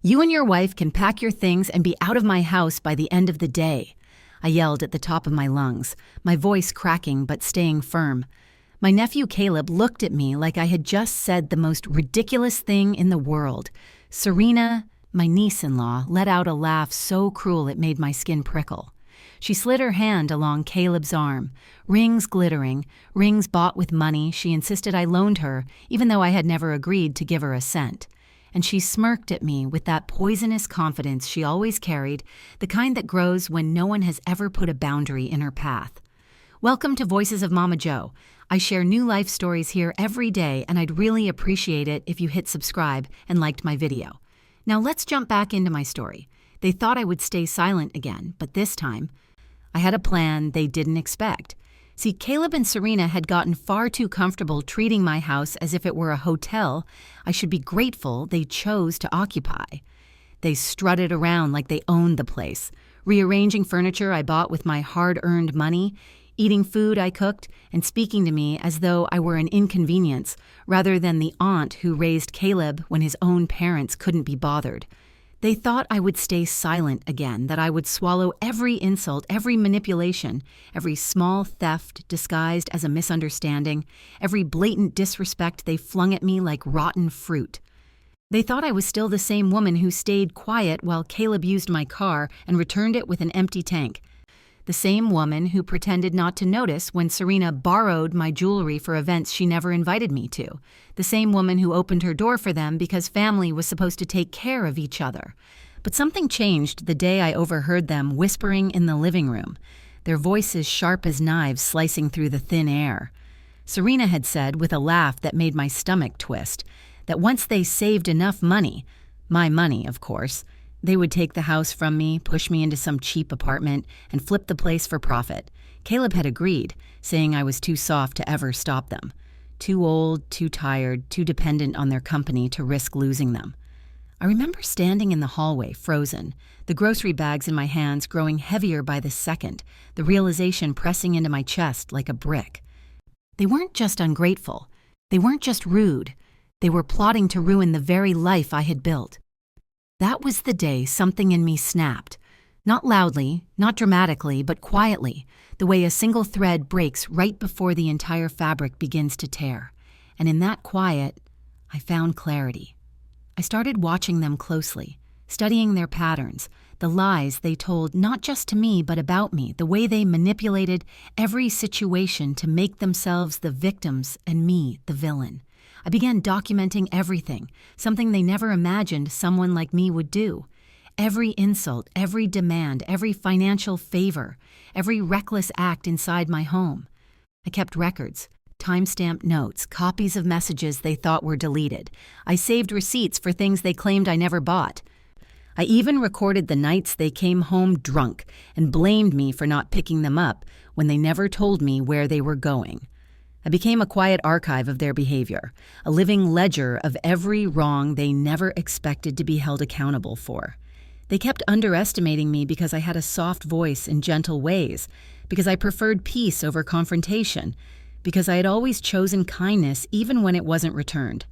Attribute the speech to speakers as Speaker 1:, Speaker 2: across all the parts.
Speaker 1: You and your wife can pack your things and be out of my house by the end of the day, I yelled at the top of my lungs, my voice cracking but staying firm. My nephew Caleb looked at me like I had just said the most ridiculous thing in the world. Serena, my niece-in-law, let out a laugh so cruel it made my skin prickle. She slid her hand along Caleb's arm, rings glittering, rings bought with money she insisted I loaned her, even though I had never agreed to give her a cent. And she smirked at me with that poisonous confidence she always carried, the kind that grows when no one has ever put a boundary in her path. Welcome to Voices of Mama Jo. I share new life stories here every day, and I'd really appreciate it if you hit subscribe and liked my video. Now let's jump back into my story. They thought I would stay silent again, but this time, I had a plan they didn't expect. See, Caleb and Serena had gotten far too comfortable treating my house as if it were a hotel I should be grateful they chose to occupy. They strutted around like they owned the place, rearranging furniture I bought with my hard-earned money, eating food I cooked, and speaking to me as though I were an inconvenience rather than the aunt who raised Caleb when his own parents couldn't be bothered. They thought I would stay silent again, that I would swallow every insult, every manipulation, every small theft disguised as a misunderstanding, every blatant disrespect they flung at me like rotten fruit. They thought I was still the same woman who stayed quiet while Caleb used my car and returned it with an empty tank. The same woman who pretended not to notice when Serena borrowed my jewelry for events she never invited me to. The same woman who opened her door for them because family was supposed to take care of each other. But something changed the day I overheard them whispering in the living room, their voices sharp as knives slicing through the thin air. Serena had said, with a laugh that made my stomach twist, that once they saved enough money, my money, of course, they would take the house from me, push me into some cheap apartment, and flip the place for profit. Caleb had agreed, saying I was too soft to ever stop them. Too old, too tired, too dependent on their company to risk losing them. I remember standing in the hallway, frozen, the grocery bags in my hands growing heavier by the second, the realization pressing into my chest like a brick. They weren't just ungrateful. They weren't just rude. They were plotting to ruin the very life I had built. That was the day something in me snapped. Not loudly, not dramatically, but quietly, the way a single thread breaks right before the entire fabric begins to tear. And in that quiet, I found clarity. I started watching them closely, studying their patterns, the lies they told not just to me but about me, the way they manipulated every situation to make themselves the victims and me the villain. I began documenting everything, something they never imagined someone like me would do. Every insult, every demand, every financial favor, every reckless act inside my home. I kept records, timestamped notes, copies of messages they thought were deleted. I saved receipts for things they claimed I never bought. I even recorded the nights they came home drunk and blamed me for not picking them up when they never told me where they were going. I became a quiet archive of their behavior, a living ledger of every wrong they never expected to be held accountable for. They kept underestimating me because I had a soft voice and gentle ways, because I preferred peace over confrontation, because I had always chosen kindness even when it wasn't returned.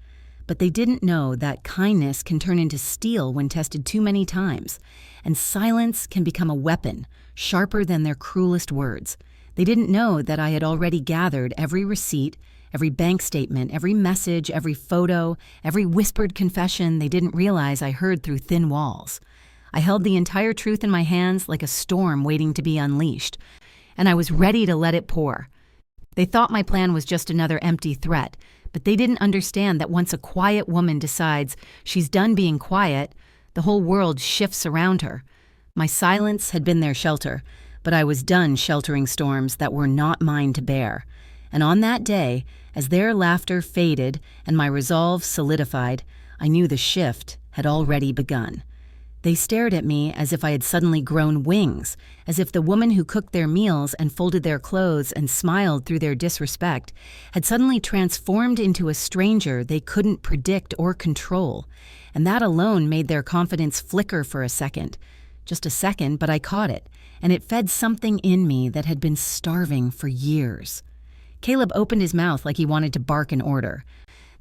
Speaker 1: But they didn't know that kindness can turn into steel when tested too many times, and silence can become a weapon, sharper than their cruelest words. They didn't know that I had already gathered every receipt, every bank statement, every message, every photo, every whispered confession they didn't realize I heard through thin walls. I held the entire truth in my hands like a storm waiting to be unleashed, and I was ready to let it pour. They thought my plan was just another empty threat, but they didn't understand that once a quiet woman decides she's done being quiet, the whole world shifts around her. My silence had been their shelter, but I was done sheltering storms that were not mine to bear. And on that day, as their laughter faded and my resolve solidified, I knew the shift had already begun. They stared at me as if I had suddenly grown wings, as if the woman who cooked their meals and folded their clothes and smiled through their disrespect had suddenly transformed into a stranger they couldn't predict or control. And that alone made their confidence flicker for a second. Just a second, but I caught it, and it fed something in me that had been starving for years. Caleb opened his mouth like he wanted to bark an order.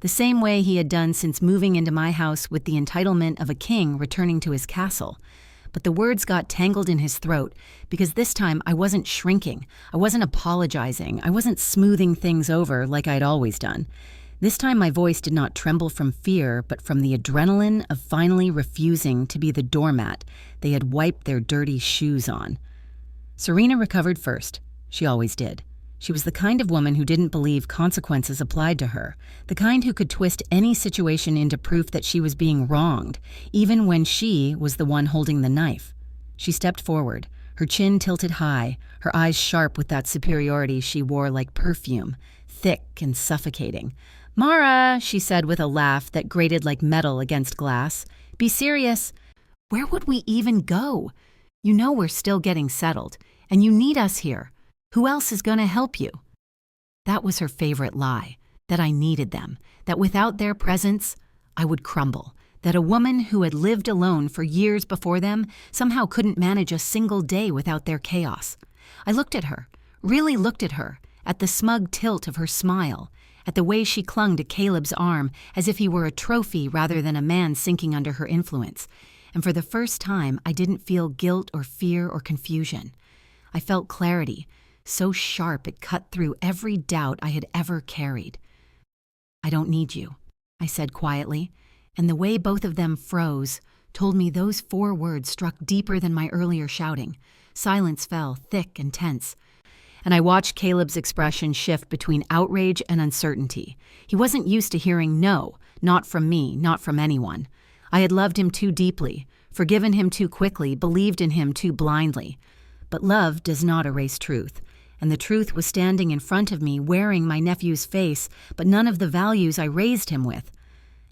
Speaker 1: the same way he had done since moving into my house with the entitlement of a king returning to his castle. But the words got tangled in his throat because this time I wasn't shrinking, I wasn't apologizing, I wasn't smoothing things over like I'd always done. This time my voice did not tremble from fear, but from the adrenaline of finally refusing to be the doormat they had wiped their dirty shoes on. Serena recovered first. She always did. She was the kind of woman who didn't believe consequences applied to her, the kind who could twist any situation into proof that she was being wronged, even when she was the one holding the knife. She stepped forward, her chin tilted high, her eyes sharp with that superiority she wore like perfume, thick and suffocating. "Mara," she said with a laugh that grated like metal against glass, "be serious. Where would we even go? You know we're still getting settled, and you need us here. Who else is going to help you?" That was her favorite lie, that I needed them, that without their presence, I would crumble, that a woman who had lived alone for years before them somehow couldn't manage a single day without their chaos. I looked at her, really looked at her, at the smug tilt of her smile, at the way she clung to Caleb's arm as if he were a trophy rather than a man sinking under her influence. And for the first time, I didn't feel guilt or fear or confusion. I felt clarity, so sharp it cut through every doubt I had ever carried. "I don't need you," I said quietly, and the way both of them froze told me those 4 words struck deeper than my earlier shouting. Silence fell, thick and tense, and I watched Caleb's expression shift between outrage and uncertainty. He wasn't used to hearing no, not from me, not from anyone. I had loved him too deeply, forgiven him too quickly, believed in him too blindly. But love does not erase truth, and the truth was standing in front of me, wearing my nephew's face, but none of the values I raised him with.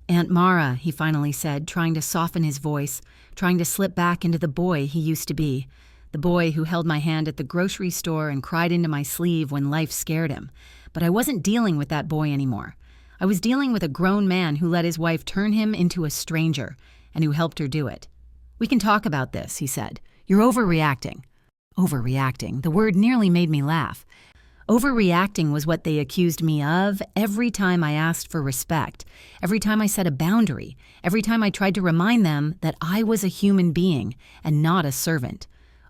Speaker 1: "Aunt Mara," he finally said, trying to soften his voice, trying to slip back into the boy he used to be, the boy who held my hand at the grocery store and cried into my sleeve when life scared him. But I wasn't dealing with that boy anymore. I was dealing with a grown man who let his wife turn him into a stranger, and who helped her do it. "We can talk about this," he said. "You're overreacting." Overreacting. The word nearly made me laugh. Overreacting was what they accused me of every time I asked for respect, every time I set a boundary, every time I tried to remind them that I was a human being and not a servant.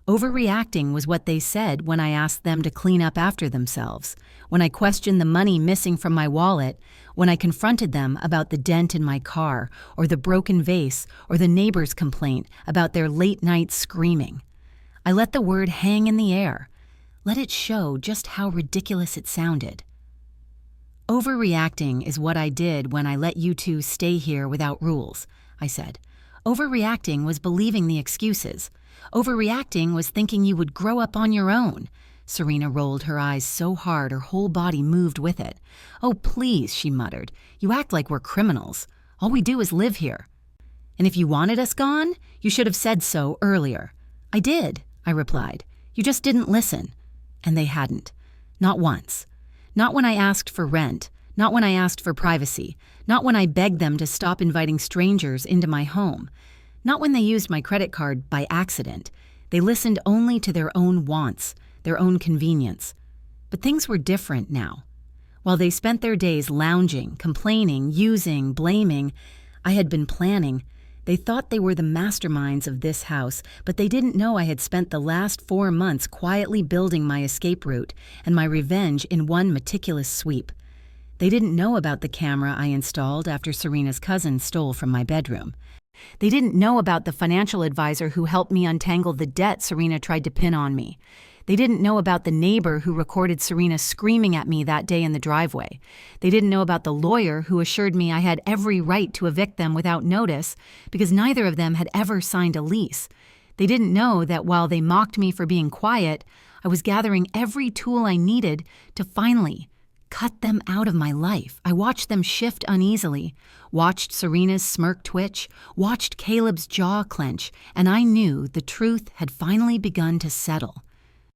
Speaker 1: Overreacting was what they said when I asked them to clean up after themselves, when I questioned the money missing from my wallet, when I confronted them about the dent in my car, or the broken vase, or the neighbor's complaint about their late-night screaming. I let the word hang in the air. Let it show just how ridiculous it sounded. "Overreacting is what I did when I let you two stay here without rules," I said. "Overreacting was believing the excuses. Overreacting was thinking you would grow up on your own." Serena rolled her eyes so hard her whole body moved with it. "Oh, please," she muttered. "You act like we're criminals. All we do is live here. And if you wanted us gone, you should have said so earlier." "I did," I replied. "You just didn't listen." And they hadn't. Not once. Not when I asked for rent. Not when I asked for privacy. Not when I begged them to stop inviting strangers into my home. Not when they used my credit card by accident. They listened only to their own wants, their own convenience. But things were different now. While they spent their days lounging, complaining, using, blaming, I had been planning. They thought they were the masterminds of this house, but they didn't know I had spent the last 4 months quietly building my escape route and my revenge in one meticulous sweep. They didn't know about the camera I installed after Serena's cousin stole from my bedroom. They didn't know about the financial advisor who helped me untangle the debt Serena tried to pin on me. They didn't know about the neighbor who recorded Serena screaming at me that day in the driveway. They didn't know about the lawyer who assured me I had every right to evict them without notice because neither of them had ever signed a lease. They didn't know that while they mocked me for being quiet, I was gathering every tool I needed to finally cut them out of my life. I watched them shift uneasily, watched Serena's smirk twitch, watched Caleb's jaw clench, and I knew the truth had finally begun to settle.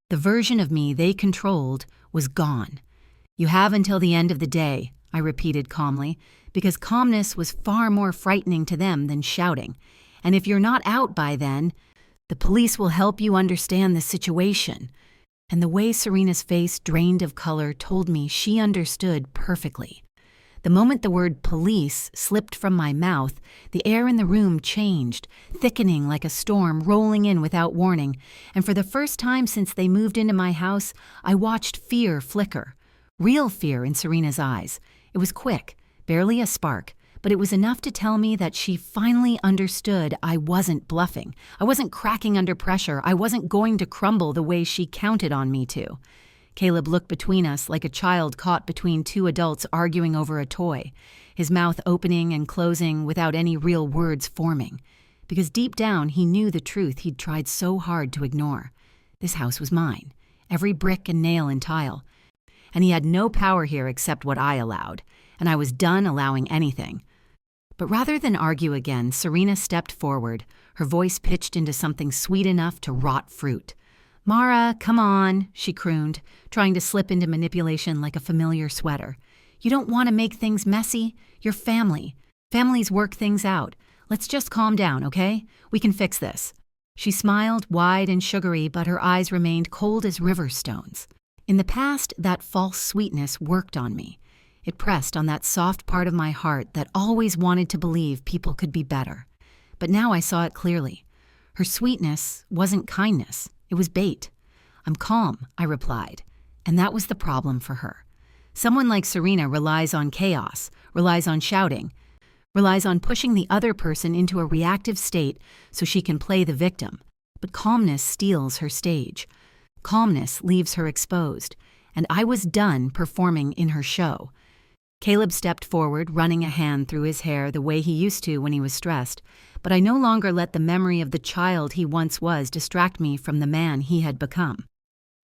Speaker 1: The version of me they controlled was gone. "You have until the end of the day," I repeated calmly, because calmness was far more frightening to them than shouting. "And if you're not out by then, the police will help you understand the situation." And the way Serena's face drained of color told me she understood perfectly. The moment the word police slipped from my mouth, the air in the room changed, thickening like a storm rolling in without warning, and for the first time since they moved into my house, I watched fear flicker. Real fear in Serena's eyes. It was quick, barely a spark, but it was enough to tell me that she finally understood I wasn't bluffing. I wasn't cracking under pressure. I wasn't going to crumble the way she counted on me to. Caleb looked between us like a child caught between two adults arguing over a toy, his mouth opening and closing without any real words forming. Because deep down he knew the truth he'd tried so hard to ignore. This house was mine, every brick and nail and tile. And he had no power here except what I allowed, and I was done allowing anything. But rather than argue again, Serena stepped forward, her voice pitched into something sweet enough to rot fruit. "Mara, come on," she crooned, trying to slip into manipulation like a familiar sweater. "You don't want to make things messy. You're family. Families work things out. Let's just calm down, okay? We can fix this." She smiled, wide and sugary, but her eyes remained cold as river stones. In the past, that false sweetness worked on me. It pressed on that soft part of my heart that always wanted to believe people could be better. But now I saw it clearly. Her sweetness wasn't kindness. It was bait. "I'm calm," I replied. And that was the problem for her. Someone like Serena relies on chaos, relies on shouting, relies on pushing the other person into a reactive state so she can play the victim. But calmness steals her stage. Calmness leaves her exposed. And I was done performing in her show. Caleb stepped forward, running a hand through his hair the way he used to when he was stressed, but I no longer let the memory of the child he once was distract me from the man he had become.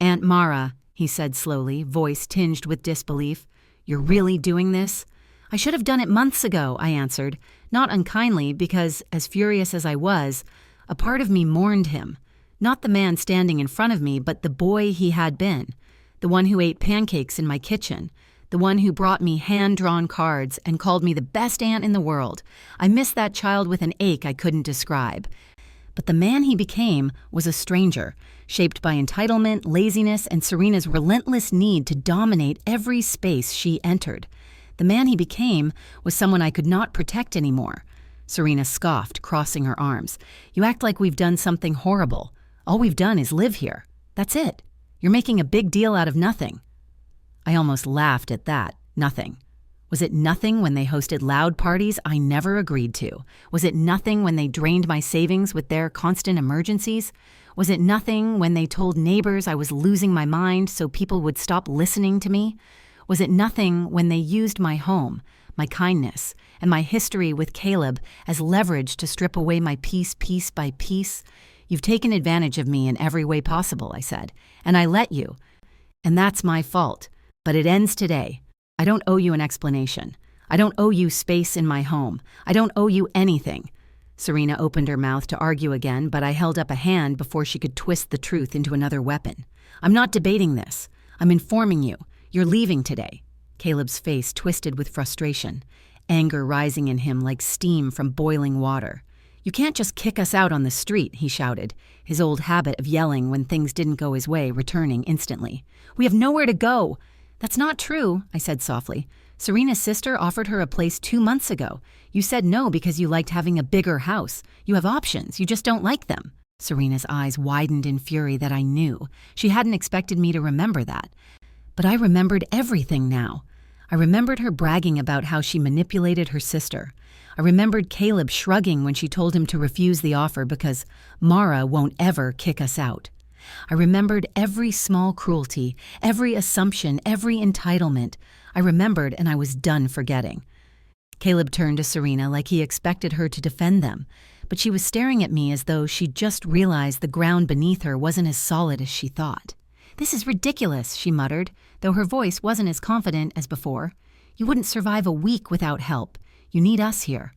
Speaker 1: "Aunt Mara," he said slowly, voice tinged with disbelief, "you're really doing this?" "I should have done it months ago," I answered, not unkindly because, as furious as I was, a part of me mourned him. Not the man standing in front of me, but the boy he had been, the one who ate pancakes in my kitchen, the one who brought me hand-drawn cards and called me the best aunt in the world. I missed that child with an ache I couldn't describe. But the man he became was a stranger, shaped by entitlement, laziness, and Serena's relentless need to dominate every space she entered. The man he became was someone I could not protect anymore. Serena scoffed, crossing her arms. "You act like we've done something horrible. All we've done is live here. That's it. You're making a big deal out of nothing." I almost laughed at that. Nothing. Was it nothing when they hosted loud parties I never agreed to? Was it nothing when they drained my savings with their constant emergencies? Was it nothing when they told neighbors I was losing my mind so people would stop listening to me? Was it nothing when they used my home, my kindness, and my history with Caleb as leverage to strip away my peace piece by piece? "You've taken advantage of me in every way possible," I said, "and I let you. And that's my fault. But it ends today. I don't owe you an explanation. I don't owe you space in my home. I don't owe you anything." Serena opened her mouth to argue again, but I held up a hand before she could twist the truth into another weapon. "I'm not debating this. I'm informing you. You're leaving today." Caleb's face twisted with frustration, anger rising in him like steam from boiling water. "You can't just kick us out on the street," he shouted, his old habit of yelling when things didn't go his way returning instantly. "We have nowhere to go." "That's not true," I said softly. "Serena's sister offered her a place 2 months ago. You said no because you liked having a bigger house. You have options, you just don't like them." Serena's eyes widened in fury that I knew. She hadn't expected me to remember that. But I remembered everything now. I remembered her bragging about how she manipulated her sister. I remembered Caleb shrugging when she told him to refuse the offer because Mara won't ever kick us out. I remembered every small cruelty, every assumption, every entitlement. I remembered, and I was done forgetting. Caleb turned to Serena like he expected her to defend them, but she was staring at me as though she'd just realized the ground beneath her wasn't as solid as she thought. "This is ridiculous," she muttered, though her voice wasn't as confident as before. "You wouldn't survive a week without help. You need us here."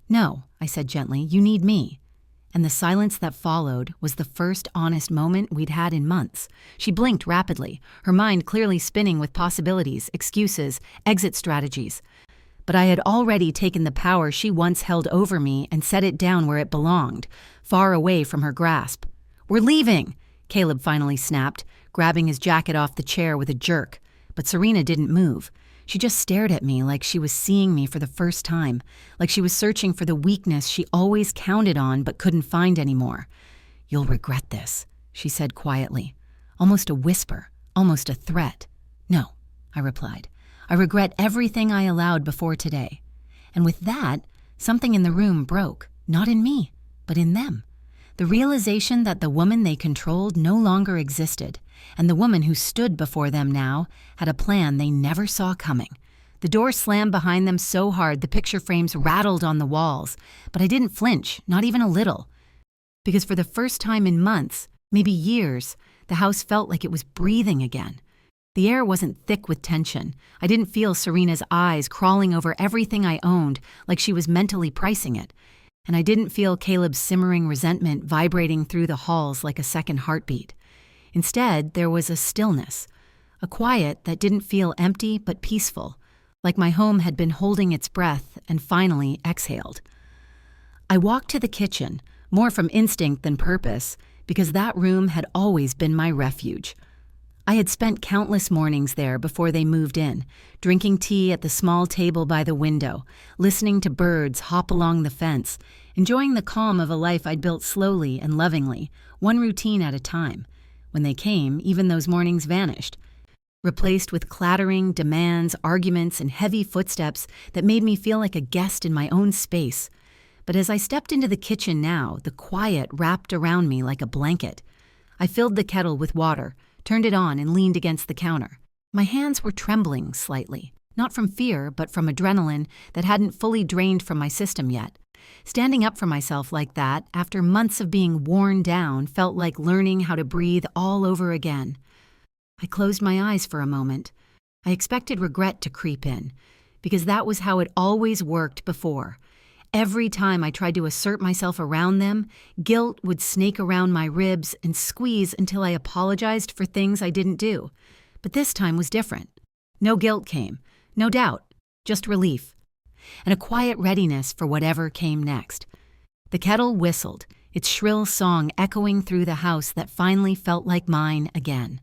Speaker 1: "No," I said gently, "you need me." And the silence that followed was the first honest moment we'd had in months. She blinked rapidly, her mind clearly spinning with possibilities, excuses, exit strategies. But I had already taken the power she once held over me and set it down where it belonged, far away from her grasp. "We're leaving," Caleb finally snapped, grabbing his jacket off the chair with a jerk. But Serena didn't move. She just stared at me like she was seeing me for the first time, like she was searching for the weakness she always counted on but couldn't find anymore. "You'll regret this," she said quietly, almost a whisper, almost a threat. "No," I replied. "I regret everything I allowed before today." And with that, something in the room broke, not in me, but in them. The realization that the woman they controlled no longer existed, and the woman who stood before them now had a plan they never saw coming. The door slammed behind them so hard the picture frames rattled on the walls, but I didn't flinch, not even a little. Because for the first time in months, maybe years, the house felt like it was breathing again. The air wasn't thick with tension. I didn't feel Serena's eyes crawling over everything I owned like she was mentally pricing it. And I didn't feel Caleb's simmering resentment vibrating through the halls like a second heartbeat. Instead, there was a stillness, a quiet that didn't feel empty but peaceful, like my home had been holding its breath and finally exhaled. I walked to the kitchen, more from instinct than purpose, because that room had always been my refuge. I had spent countless mornings there before they moved in, drinking tea at the small table by the window, listening to birds hop along the fence, enjoying the calm of a life I'd built slowly and lovingly, one routine at a time. When they came, even those mornings vanished, replaced with clattering, demands, arguments, and heavy footsteps that made me feel like a guest in my own space. But as I stepped into the kitchen now, the quiet wrapped around me like a blanket. I filled the kettle with water, turned it on, and leaned against the counter. My hands were trembling slightly, not from fear, but from adrenaline that hadn't fully drained from my system yet. Standing up for myself like that, after months of being worn down, felt like learning how to breathe all over again. I closed my eyes for a moment. I expected regret to creep in, because that was how it always worked before. Every time I tried to assert myself around them, guilt would snake around my ribs and squeeze until I apologized for things I didn't do. But this time was different. No guilt came, no doubt, just relief, and a quiet readiness for whatever came next. The kettle whistled, its shrill song echoing through the house that finally felt like mine again.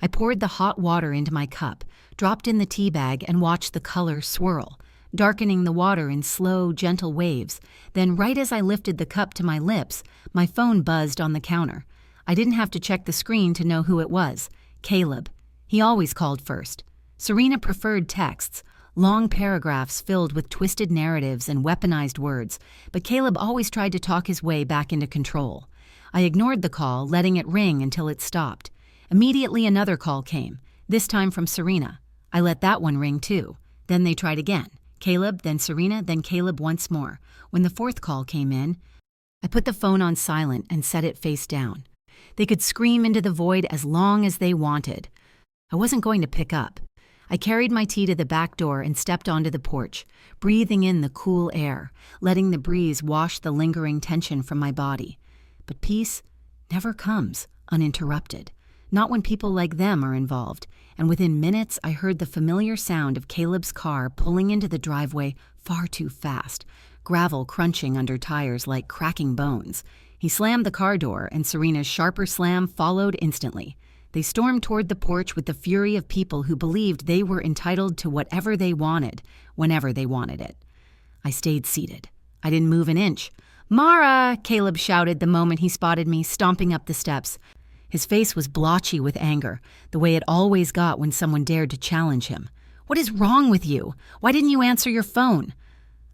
Speaker 1: I poured the hot water into my cup, dropped in the tea bag, and watched the color swirl, darkening the water in slow, gentle waves. Then, right as I lifted the cup to my lips, my phone buzzed on the counter. I didn't have to check the screen to know who it was. Caleb. He always called first. Serena preferred texts, long paragraphs filled with twisted narratives and weaponized words, but Caleb always tried to talk his way back into control. I ignored the call, letting it ring until it stopped. Immediately another call came, this time from Serena. I let that one ring too. Then they tried again. Caleb, then Serena, then Caleb once more. When the fourth call came in, I put the phone on silent and set it face down. They could scream into the void as long as they wanted. I wasn't going to pick up. I carried my tea to the back door and stepped onto the porch, breathing in the cool air, letting the breeze wash the lingering tension from my body. But peace never comes uninterrupted. Not when people like them are involved, and within minutes I heard the familiar sound of Caleb's car pulling into the driveway far too fast, gravel crunching under tires like cracking bones. He slammed the car door, and Serena's sharper slam followed instantly. They stormed toward the porch with the fury of people who believed they were entitled to whatever they wanted, whenever they wanted it. I stayed seated. I didn't move an inch. "Mara!" Caleb shouted the moment he spotted me, stomping up the steps. His face was blotchy with anger, the way it always got when someone dared to challenge him. "What is wrong with you? Why didn't you answer your phone?"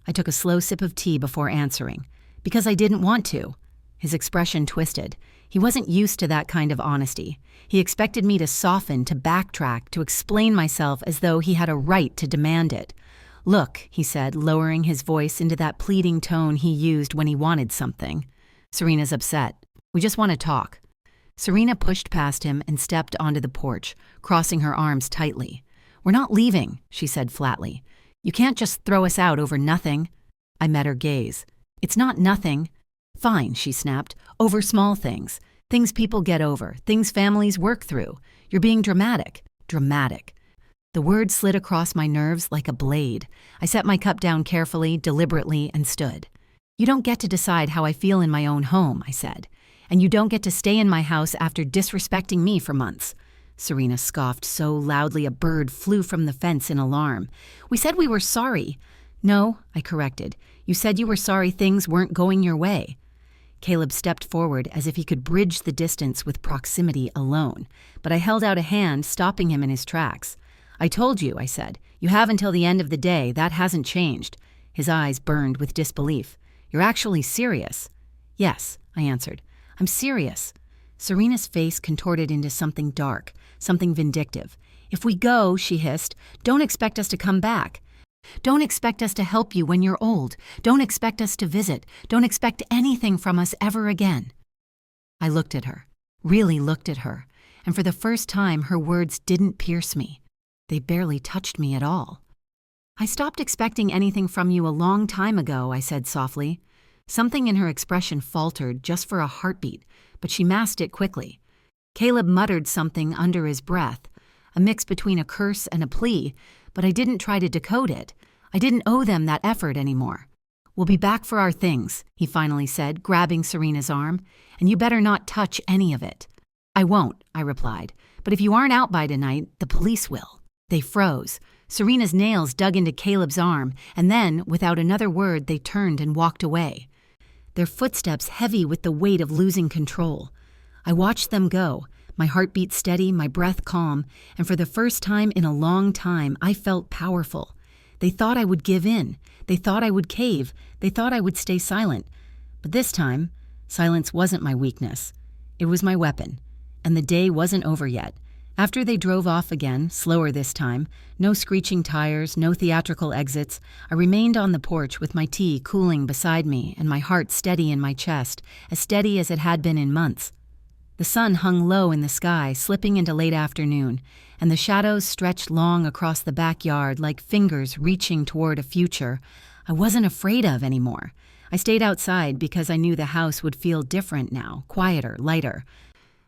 Speaker 1: I took a slow sip of tea before answering. "Because I didn't want to." His expression twisted. He wasn't used to that kind of honesty. He expected me to soften, to backtrack, to explain myself as though he had a right to demand it. "Look," he said, lowering his voice into that pleading tone he used when he wanted something. "Serena's upset. We just want to talk." Serena pushed past him and stepped onto the porch, crossing her arms tightly. "We're not leaving," she said flatly. "You can't just throw us out over nothing." I met her gaze. "It's not nothing." "Fine," she snapped. "Over small things. Things people get over. Things families work through. You're being dramatic." Dramatic. The word slid across my nerves like a blade. I set my cup down carefully, deliberately, and stood. "You don't get to decide how I feel in my own home," I said. "And you don't get to stay in my house after disrespecting me for months." Serena scoffed so loudly a bird flew from the fence in alarm. "We said we were sorry." "No," I corrected. "You said you were sorry things weren't going your way." Caleb stepped forward as if he could bridge the distance with proximity alone, but I held out a hand, stopping him in his tracks. "I told you," I said. "You have until the end of the day. That hasn't changed." His eyes burned with disbelief. "You're actually serious?" "Yes," I answered. "I'm serious." Serena's face contorted into something dark, something vindictive. "If we go," she hissed, "don't expect us to come back. Don't expect us to help you when you're old. Don't expect us to visit. Don't expect anything from us ever again." I looked at her, really looked at her, and for the first time her words didn't pierce me. They barely touched me at all. "I stopped expecting anything from you a long time ago," I said softly. Something in her expression faltered just for a heartbeat, but she masked it quickly. Caleb muttered something under his breath, a mix between a curse and a plea, but I didn't try to decode it. I didn't owe them that effort anymore. "We'll be back for our things," he finally said, grabbing Serena's arm, "and you better not touch any of it." "I won't," I replied, "but if you aren't out by tonight, the police will." They froze. Serena's nails dug into Caleb's arm, and then, without another word, they turned and walked away, their footsteps heavy with the weight of losing control. I watched them go, my heartbeat steady, my breath calm, and for the first time in a long time, I felt powerful. They thought I would give in. They thought I would cave. They thought I would stay silent. But this time, silence wasn't my weakness. It was my weapon. And the day wasn't over yet. After they drove off again, slower this time, no screeching tires, no theatrical exits, I remained on the porch with my tea cooling beside me and my heart steady in my chest, as steady as it had been in months. The sun hung low in the sky, slipping into late afternoon, and the shadows stretched long across the backyard like fingers reaching toward a future I wasn't afraid of anymore. I stayed outside because I knew the house would feel different now, quieter, lighter.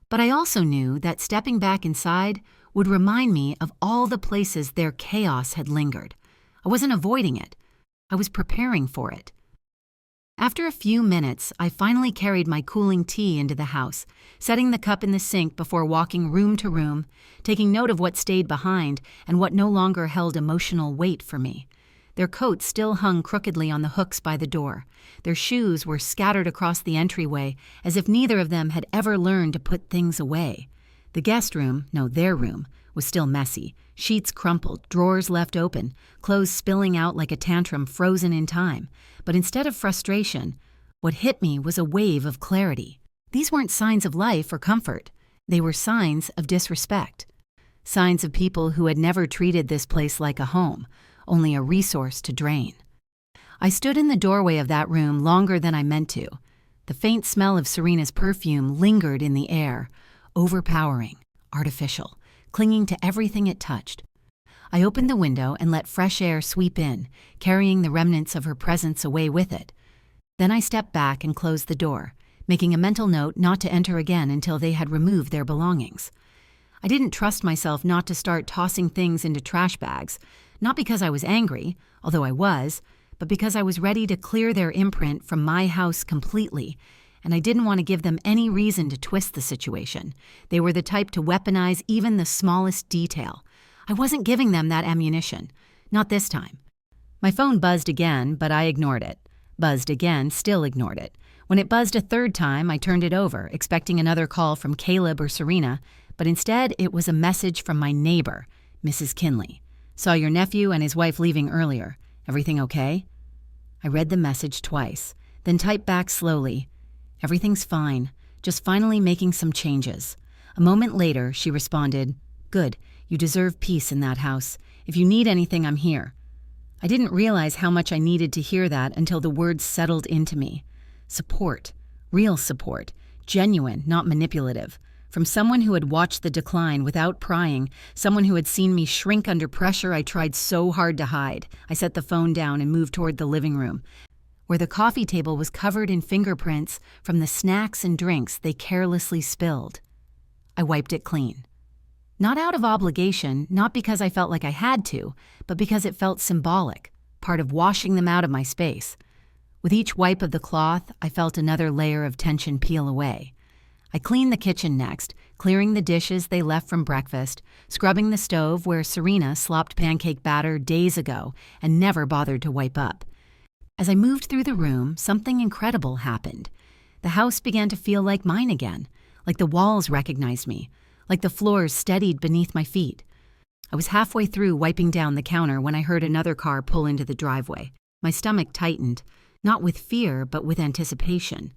Speaker 1: But I also knew that stepping back inside would remind me of all the places their chaos had lingered. I wasn't avoiding it. I was preparing for it. After a few minutes, I finally carried my cooling tea into the house, setting the cup in the sink before walking room to room, taking note of what stayed behind and what no longer held emotional weight for me. Their coats still hung crookedly on the hooks by the door. Their shoes were scattered across the entryway, as if neither of them had ever learned to put things away. The guest room, no, their room, was still messy, sheets crumpled, drawers left open, clothes spilling out like a tantrum frozen in time. But instead of frustration, what hit me was a wave of clarity. These weren't signs of life or comfort. They were signs of disrespect. Signs of people who had never treated this place like a home, only a resource to drain. I stood in the doorway of that room longer than I meant to. The faint smell of Serena's perfume lingered in the air, overpowering, artificial, clinging to everything it touched. I opened the window and let fresh air sweep in, carrying the remnants of her presence away with it. Then I stepped back and closed the door, making a mental note not to enter again until they had removed their belongings. I didn't trust myself not to start tossing things into trash bags, not because I was angry, although I was, but because I was ready to clear their imprint from my house completely, and I didn't want to give them any reason to twist the situation. They were the type to weaponize even the smallest detail. I wasn't giving them that ammunition. Not this time. My phone buzzed again, but I ignored it. Buzzed again, still ignored it. When it buzzed a third time, I turned it over, expecting another call from Caleb or Serena, but instead it was a message from my neighbor, Mrs. Kinley. "Saw your nephew and his wife leaving earlier. Everything okay?" I read the message twice, then typed back slowly. "Everything's fine, just finally making some changes." A moment later, she responded, "Good. You deserve peace in that house. If you need anything, I'm here." I didn't realize how much I needed to hear that until the words settled into me. Support. Real support. Genuine, not manipulative. From someone who had watched the decline without prying, someone who had seen me shrink under pressure I tried so hard to hide. I set the phone down and moved toward the living room, where the coffee table was covered in fingerprints from the snacks and drinks they carelessly spilled. I wiped it clean. Not out of obligation, not because I felt like I had to, but because it felt symbolic, part of washing them out of my space. With each wipe of the cloth, I felt another layer of tension peel away. I cleaned the kitchen next, clearing the dishes they left from breakfast, scrubbing the stove where Serena slopped pancake batter days ago and never bothered to wipe up. As I moved through the room, something incredible happened. The house began to feel like mine again, like the walls recognized me, like the floors steadied beneath my feet. I was halfway through wiping down the counter when I heard another car pull into the driveway. My stomach tightened, not with fear, but with anticipation.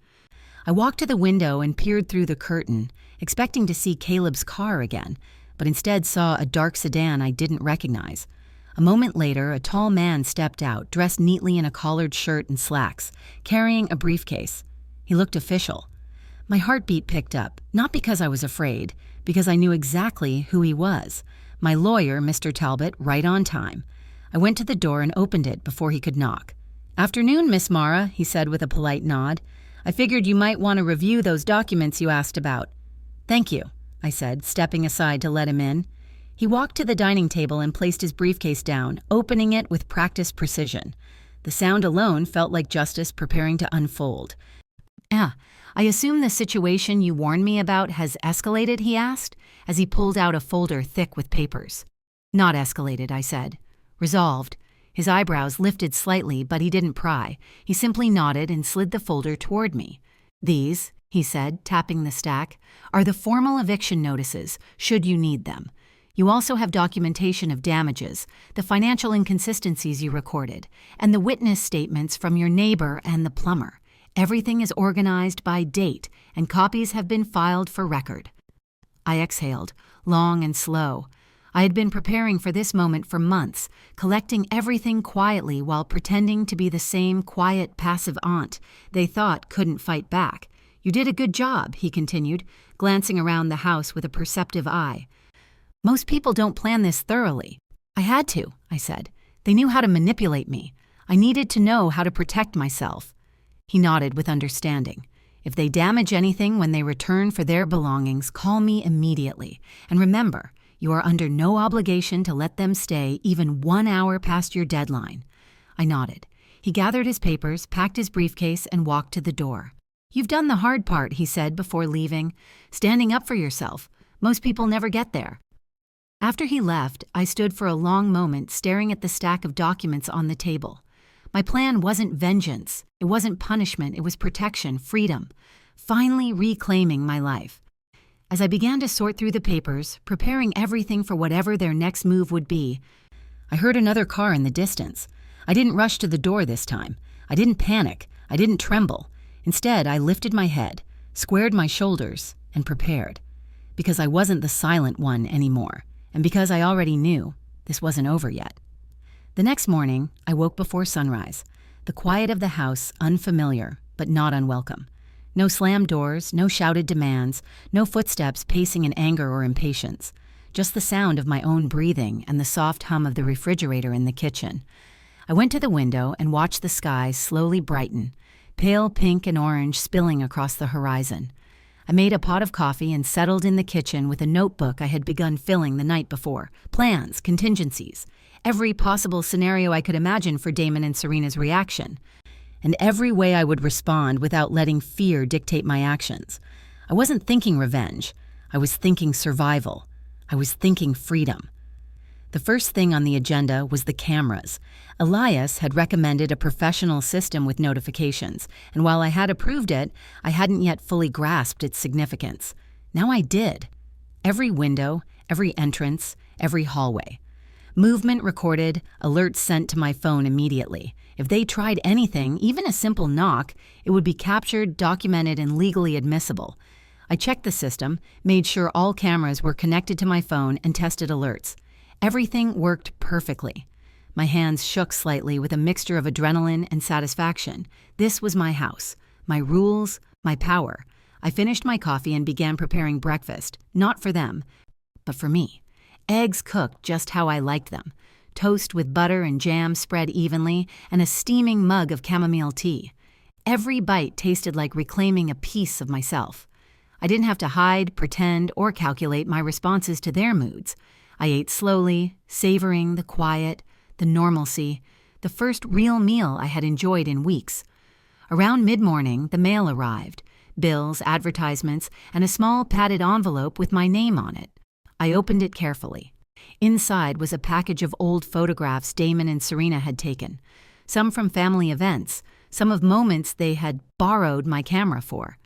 Speaker 1: I walked to the window and peered through the curtain, expecting to see Caleb's car again, but instead saw a dark sedan I didn't recognize. A moment later, a tall man stepped out, dressed neatly in a collared shirt and slacks, carrying a briefcase. He looked official. My heartbeat picked up, not because I was afraid, because I knew exactly who he was. My lawyer, Mr. Talbot, right on time. I went to the door and opened it before he could knock. "Afternoon, Miss Mara," he said with a polite nod. "I figured you might want to review those documents you asked about." "Thank you," I said, stepping aside to let him in. He walked to the dining table and placed his briefcase down, opening it with practiced precision. The sound alone felt like justice preparing to unfold. I assume the situation you warned me about has escalated," he asked, as he pulled out a folder thick with papers. "Not escalated," I said. "Resolved." His eyebrows lifted slightly, but he didn't pry. He simply nodded and slid the folder toward me. "These," he said, tapping the stack, "are the formal eviction notices, should you need them. You also have documentation of damages, the financial inconsistencies you recorded, and the witness statements from your neighbor and the plumber. Everything is organized by date, and copies have been filed for record." I exhaled, long and slow. I had been preparing for this moment for months, collecting everything quietly while pretending to be the same quiet, passive aunt they thought couldn't fight back. "You did a good job," he continued, glancing around the house with a perceptive eye. "Most people don't plan this thoroughly." "I had to," I said. "They knew how to manipulate me. I needed to know how to protect myself." He nodded with understanding. "If they damage anything when they return for their belongings, call me immediately. And remember, you are under no obligation to let them stay even 1 hour past your deadline." I nodded. He gathered his papers, packed his briefcase, and walked to the door. "You've done the hard part," he said before leaving. "Standing up for yourself. Most people never get there." After he left, I stood for a long moment staring at the stack of documents on the table. My plan wasn't vengeance. It wasn't punishment. It was protection, freedom. Finally reclaiming my life. As I began to sort through the papers, preparing everything for whatever their next move would be, I heard another car in the distance. I didn't rush to the door this time. I didn't panic. I didn't tremble. Instead, I lifted my head, squared my shoulders, and prepared. Because I wasn't the silent one anymore, and because I already knew this wasn't over yet. The next morning, I woke before sunrise. The quiet of the house unfamiliar, but not unwelcome. No slammed doors, no shouted demands, no footsteps pacing in anger or impatience. Just the sound of my own breathing and the soft hum of the refrigerator in the kitchen. I went to the window and watched the sky slowly brighten, pale pink and orange spilling across the horizon. I made a pot of coffee and settled in the kitchen with a notebook I had begun filling the night before. Plans, contingencies, every possible scenario I could imagine for Damon and Serena's reaction, and every way I would respond without letting fear dictate my actions. I wasn't thinking revenge. I was thinking survival. I was thinking freedom. The first thing on the agenda was the cameras. Elias had recommended a professional system with notifications, and while I had approved it, I hadn't yet fully grasped its significance. Now I did. Every window, every entrance, every hallway. Movement recorded, alerts sent to my phone immediately. If they tried anything, even a simple knock, it would be captured, documented, and legally admissible. I checked the system, made sure all cameras were connected to my phone, and tested alerts. Everything worked perfectly. My hands shook slightly with a mixture of adrenaline and satisfaction. This was my house, my rules, my power. I finished my coffee and began preparing breakfast, not for them, but for me. Eggs cooked just how I liked them. Toast with butter and jam spread evenly, and a steaming mug of chamomile tea. Every bite tasted like reclaiming a piece of myself. I didn't have to hide, pretend, or calculate my responses to their moods. I ate slowly, savoring the quiet, the normalcy, the first real meal I had enjoyed in weeks. Around mid-morning, the mail arrived. bills, advertisements, and a small padded envelope with my name on it. I opened it carefully. Inside was a package of old photographs Damon and Serena had taken, some from family events, some of moments they had borrowed my camera for.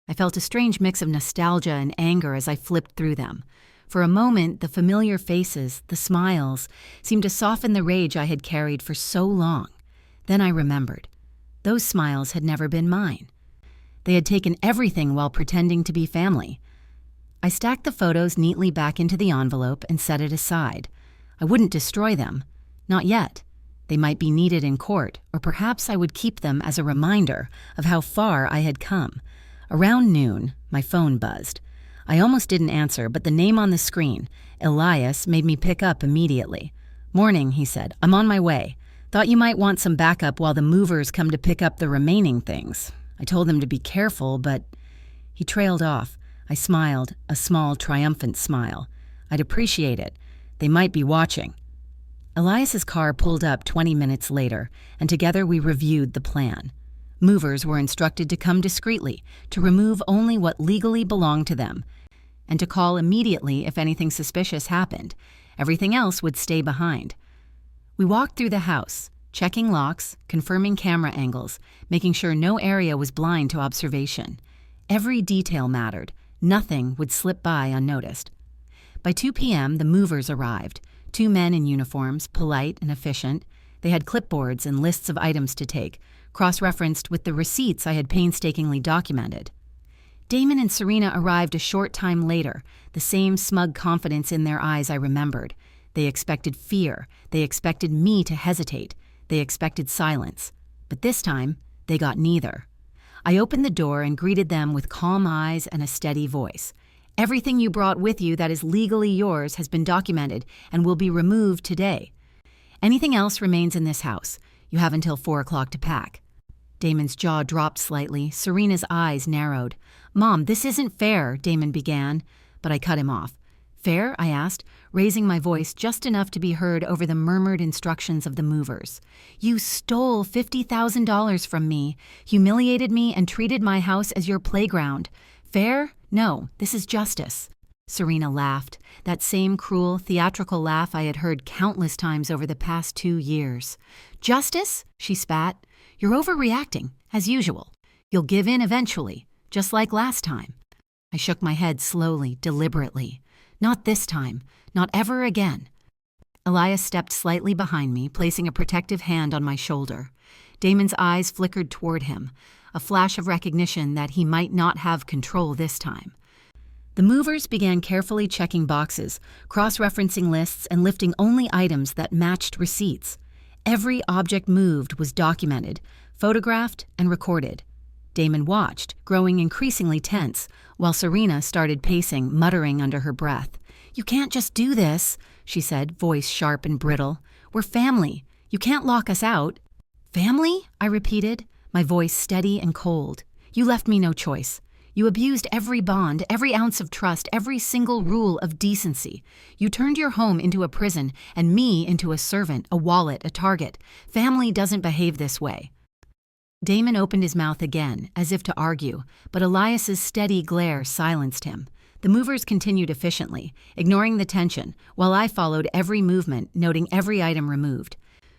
Speaker 1: I felt a strange mix of nostalgia and anger as I flipped through them. For a moment, the familiar faces, the smiles, seemed to soften the rage I had carried for so long. Then I remembered. Those smiles had never been mine. They had taken everything while pretending to be family. I stacked the photos neatly back into the envelope and set it aside. I wouldn't destroy them. Not yet. They might be needed in court, or perhaps I would keep them as a reminder of how far I had come. Around noon, my phone buzzed. I almost didn't answer, but the name on the screen, Elias, made me pick up immediately. "Morning," he said. "I'm on my way. Thought you might want some backup while the movers come to pick up the remaining things. I told them to be careful, but..." He trailed off. I smiled, a small, triumphant smile. I'd appreciate it. They might be watching. Elias's car pulled up 20 minutes later, and together we reviewed the plan. Movers were instructed to come discreetly, to remove only what legally belonged to them, and to call immediately if anything suspicious happened. Everything else would stay behind. We walked through the house, checking locks, confirming camera angles, making sure no area was blind to observation. Every detail mattered. Nothing would slip by unnoticed. By 2 p.m., the movers arrived. 2 men in uniforms, polite and efficient. They had clipboards and lists of items to take, cross-referenced with the receipts I had painstakingly documented. Damon and Serena arrived a short time later, the same smug confidence in their eyes I remembered. They expected fear. They expected me to hesitate. They expected silence. But this time, they got neither. I opened the door and greeted them with calm eyes and a steady voice. "Everything you brought with you that is legally yours has been documented and will be removed today. Anything else remains in this house. You have until 4 o'clock to pack." Damon's jaw dropped slightly. Serena's eyes narrowed. "Mom, this isn't fair," Damon began, but I cut him off. "Fair?" I asked, raising my voice just enough to be heard over the murmured instructions of the movers. "You stole $50,000 from me, humiliated me, and treated my house as your playground. Fair? No, this is justice." Serena laughed, that same cruel, theatrical laugh I had heard countless times over the past 2 years. "Justice?" she spat. "You're overreacting, as usual. You'll give in eventually, just like last time." I shook my head slowly, deliberately. "Not this time. Not ever again." Elias stepped slightly behind me, placing a protective hand on my shoulder. Damon's eyes flickered toward him, a flash of recognition that he might not have control this time. The movers began carefully checking boxes, cross-referencing lists, and lifting only items that matched receipts. Every object moved was documented, photographed, and recorded. Damon watched, growing increasingly tense, while Serena started pacing, muttering under her breath. "You can't just do this," she said, voice sharp and brittle. "We're family. You can't lock us out." "Family?" I repeated, my voice steady and cold. "You left me no choice. You abused every bond, every ounce of trust, every single rule of decency. You turned your home into a prison and me into a servant, a wallet, a target. Family doesn't behave this way." Damon opened his mouth again, as if to argue, but Elias's steady glare silenced him. The movers continued efficiently, ignoring the tension, while I followed every movement, noting every item removed.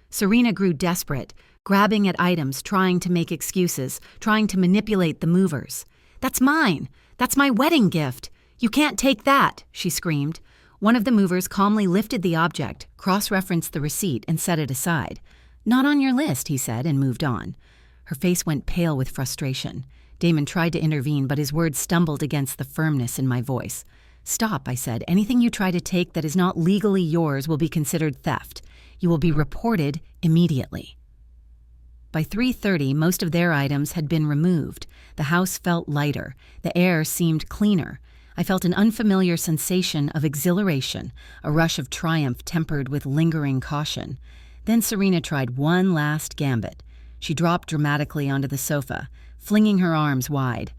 Speaker 1: Serena grew desperate, grabbing at items, trying to make excuses, trying to manipulate the movers. "That's mine! That's my wedding gift! You can't take that!" she screamed. One of the movers calmly lifted the object, cross-referenced the receipt, and set it aside. "Not on your list," he said, and moved on. Her face went pale with frustration. Damon tried to intervene, but his words stumbled against the firmness in my voice. "Stop," I said. "Anything you try to take that is not legally yours will be considered theft. You will be reported immediately." By 3:30, most of their items had been removed. The house felt lighter. The air seemed cleaner. I felt an unfamiliar sensation of exhilaration, a rush of triumph tempered with lingering caution. Then Serena tried one last gambit. She dropped dramatically onto the sofa, flinging her arms wide.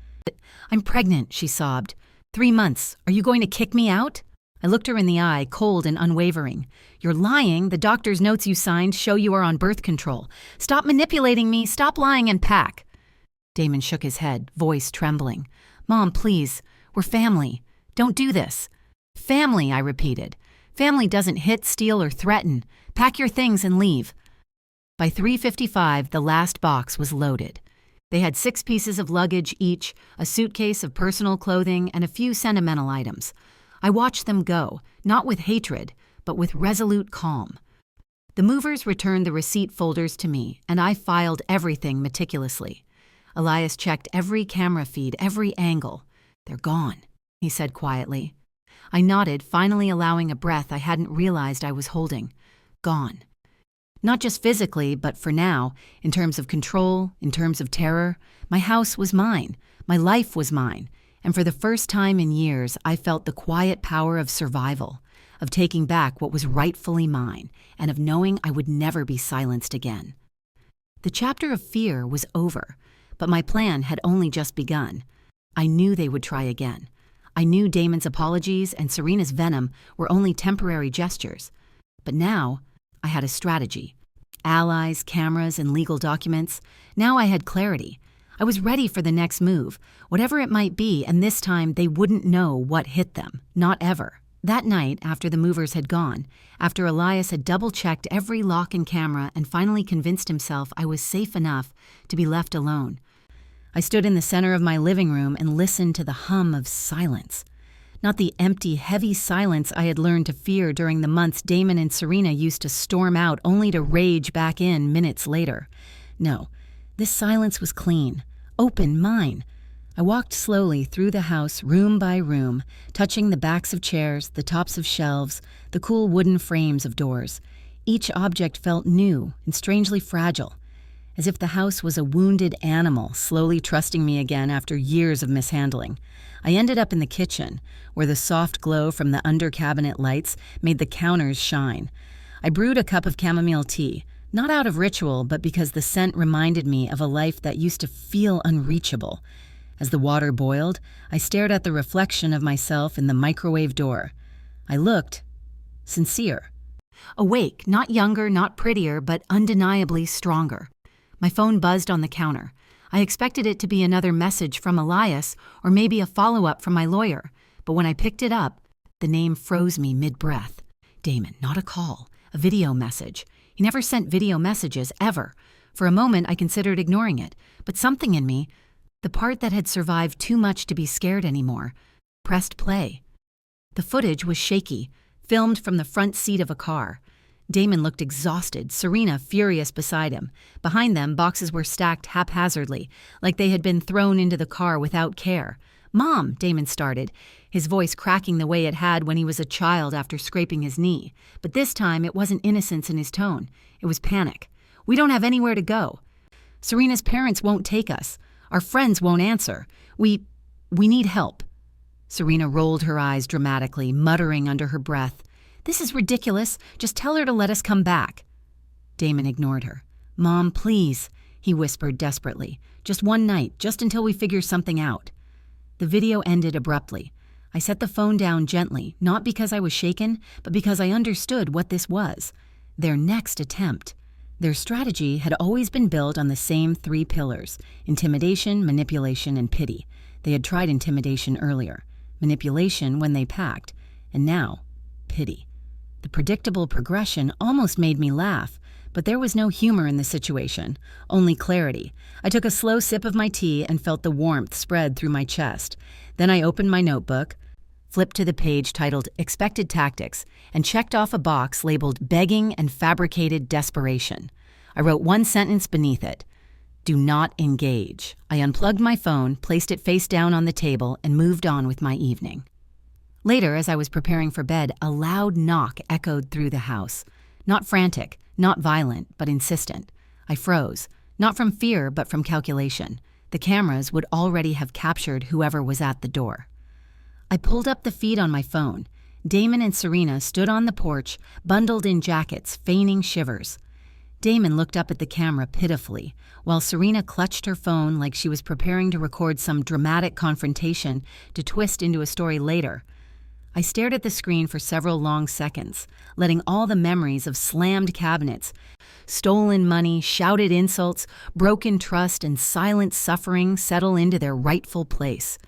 Speaker 1: "I'm pregnant," she sobbed. 3 months. Are you going to kick me out?" I looked her in the eye, cold and unwavering. "You're lying. The doctor's notes you signed show you are on birth control. Stop manipulating me. Stop lying and pack." Damon shook his head, voice trembling. Mom, please. We're family. Don't do this. Family, I repeated. Family doesn't hit, steal, or threaten. Pack your things and leave. By 3:55, the last box was loaded. They had 6 pieces of luggage each, a suitcase of personal clothing, and a few sentimental items. I watched them go, not with hatred, but with resolute calm. The movers returned the receipt folders to me, and I filed everything meticulously. Elias checked every camera feed, every angle. They're gone, he said quietly. I nodded, finally allowing a breath I hadn't realized I was holding. Gone. Not just physically, but for now, in terms of control, in terms of terror, my house was mine, my life was mine, and for the first time in years, I felt the quiet power of survival, of taking back what was rightfully mine, and of knowing I would never be silenced again. The chapter of fear was over, but my plan had only just begun. I knew they would try again. I knew Damon's apologies and Serena's venom were only temporary gestures. But now, I had a strategy. Allies, cameras, and legal documents. Now I had clarity. I was ready for the next move, whatever it might be, and this time they wouldn't know what hit them. Not ever. That night, after the movers had gone, after Elias had double-checked every lock and camera and finally convinced himself I was safe enough to be left alone, I stood in the center of my living room and listened to the hum of silence. Not the empty, heavy silence I had learned to fear during the months Damon and Serena used to storm out only to rage back in minutes later. No, this silence was clean, open, mine. I walked slowly through the house, room by room, touching the backs of chairs, the tops of shelves, the cool wooden frames of doors. Each object felt new and strangely fragile, as if the house was a wounded animal slowly trusting me again after years of mishandling. I ended up in the kitchen, where the soft glow from the under-cabinet lights made the counters shine. I brewed a cup of chamomile tea, not out of ritual, but because the scent reminded me of a life that used to feel unreachable. As the water boiled, I stared at the reflection of myself in the microwave door. I looked sincere. Awake, not younger, not prettier, but undeniably stronger. My phone buzzed on the counter. I expected it to be another message from Elias or maybe a follow-up from my lawyer, but when I picked it up, the name froze me mid-breath. Damon, not a call, a video message. He never sent video messages, ever. For a moment, I considered ignoring it, but something in me, the part that had survived too much to be scared anymore, pressed play. The footage was shaky, filmed from the front seat of a car. Damon looked exhausted, Serena furious beside him. Behind them, boxes were stacked haphazardly, like they had been thrown into the car without care. "Mom," Damon started, his voice cracking the way it had when he was a child after scraping his knee. But this time, it wasn't innocence in his tone. It was panic. "We don't have anywhere to go. Serena's parents won't take us. Our friends won't answer. We need help." Serena rolled her eyes dramatically, muttering under her breath, "This is ridiculous. Just tell her to let us come back." Damon ignored her. "Mom, please," he whispered desperately. "Just one night, just until we figure something out." The video ended abruptly. I set the phone down gently, not because I was shaken, but because I understood what this was. Their next attempt. Their strategy had always been built on the same 3 pillars: intimidation, manipulation, and pity. They had tried intimidation earlier, manipulation when they packed, and now, pity. The predictable progression almost made me laugh, but there was no humor in the situation, only clarity. I took a slow sip of my tea and felt the warmth spread through my chest. Then I opened my notebook, flipped to the page titled Expected Tactics, and checked off a box labeled Begging and Fabricated Desperation. I wrote one sentence beneath it: "Do not engage." I unplugged my phone, placed it face down on the table, and moved on with my evening. Later, as I was preparing for bed, a loud knock echoed through the house. Not frantic, not violent, but insistent. I froze, not from fear, but from calculation. The cameras would already have captured whoever was at the door. I pulled up the feed on my phone. Damon and Serena stood on the porch, bundled in jackets, feigning shivers. Damon looked up at the camera pitifully, while Serena clutched her phone like she was preparing to record some dramatic confrontation to twist into a story later. I stared at the screen for several long seconds, letting all the memories of slammed cabinets, Stolen money, shouted insults, broken trust, and silent suffering settle into their rightful place.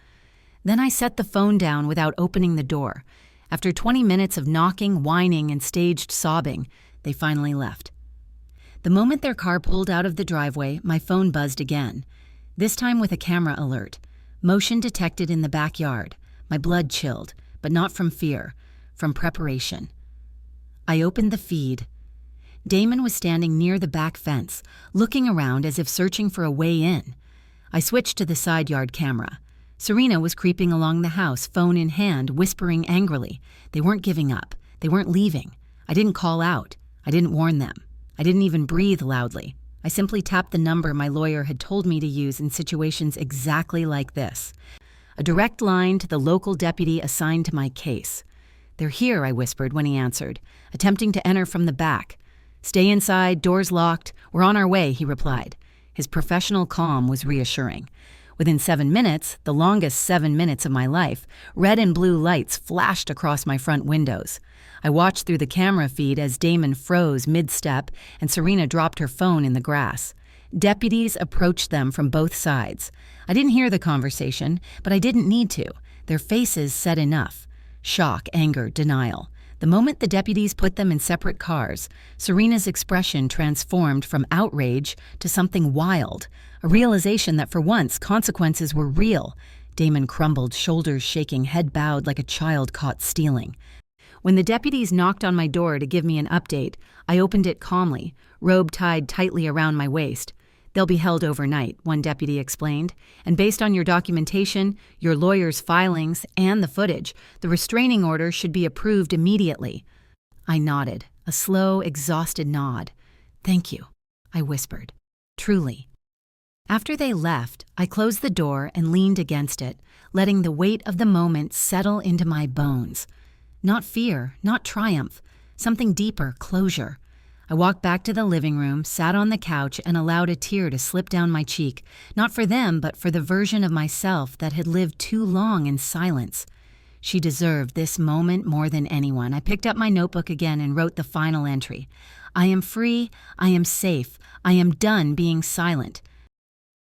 Speaker 1: Then I set the phone down without opening the door. After 20 minutes of knocking, whining, and staged sobbing, they finally left. The moment their car pulled out of the driveway, my phone buzzed again, this time with a camera alert. Motion detected in the backyard. My blood chilled, but not from fear, from preparation. I opened the feed. Damon was standing near the back fence, looking around as if searching for a way in. I switched to the side yard camera. Serena was creeping along the house, phone in hand, whispering angrily. They weren't giving up. They weren't leaving. I didn't call out. I didn't warn them. I didn't even breathe loudly. I simply tapped the number my lawyer had told me to use in situations exactly like this. A direct line to the local deputy assigned to my case. "They're here," I whispered when he answered, attempting to enter from the back. "Stay inside, doors locked. We're on our way," he replied. His professional calm was reassuring. Within 7 minutes, the longest 7 minutes of my life, red and blue lights flashed across my front windows. I watched through the camera feed as Damon froze mid-step and Serena dropped her phone in the grass. Deputies approached them from both sides. I didn't hear the conversation, but I didn't need to. Their faces said enough. Shock, anger, denial. The moment the deputies put them in separate cars, Serena's expression transformed from outrage to something wild, a realization that for once consequences were real. Damon crumbled, shoulders shaking, head bowed like a child caught stealing. When the deputies knocked on my door to give me an update, I opened it calmly, robe tied tightly around my waist. "They'll be held overnight," one deputy explained, "and based on your documentation, your lawyer's filings, and the footage, the restraining order should be approved immediately." I nodded, a slow, exhausted nod. "Thank you," I whispered. "Truly." After they left, I closed the door and leaned against it, letting the weight of the moment settle into my bones. Not fear, not triumph, something deeper, closure. I walked back to the living room, sat on the couch, and allowed a tear to slip down my cheek, not for them, but for the version of myself that had lived too long in silence. She deserved this moment more than anyone. I picked up my notebook again and wrote the final entry. "I am free, I am safe, I am done being silent."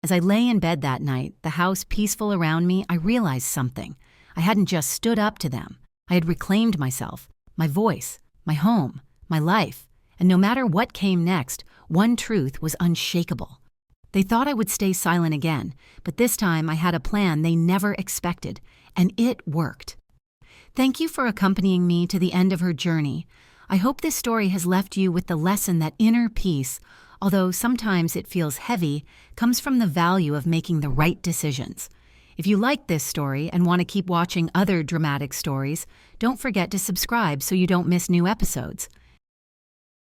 Speaker 1: As I lay in bed that night, the house peaceful around me, I realized something. I hadn't just stood up to them. I had reclaimed myself, my voice, my home, my life, and no matter what came next, one truth was unshakable. They thought I would stay silent again, but this time I had a plan they never expected, and it worked. Thank you for accompanying me to the end of her journey. I hope this story has left you with the lesson that inner peace, although sometimes it feels heavy, comes from the value of making the right decisions. If you like this story and want to keep watching other dramatic stories, don't forget to subscribe so you don't miss new episodes.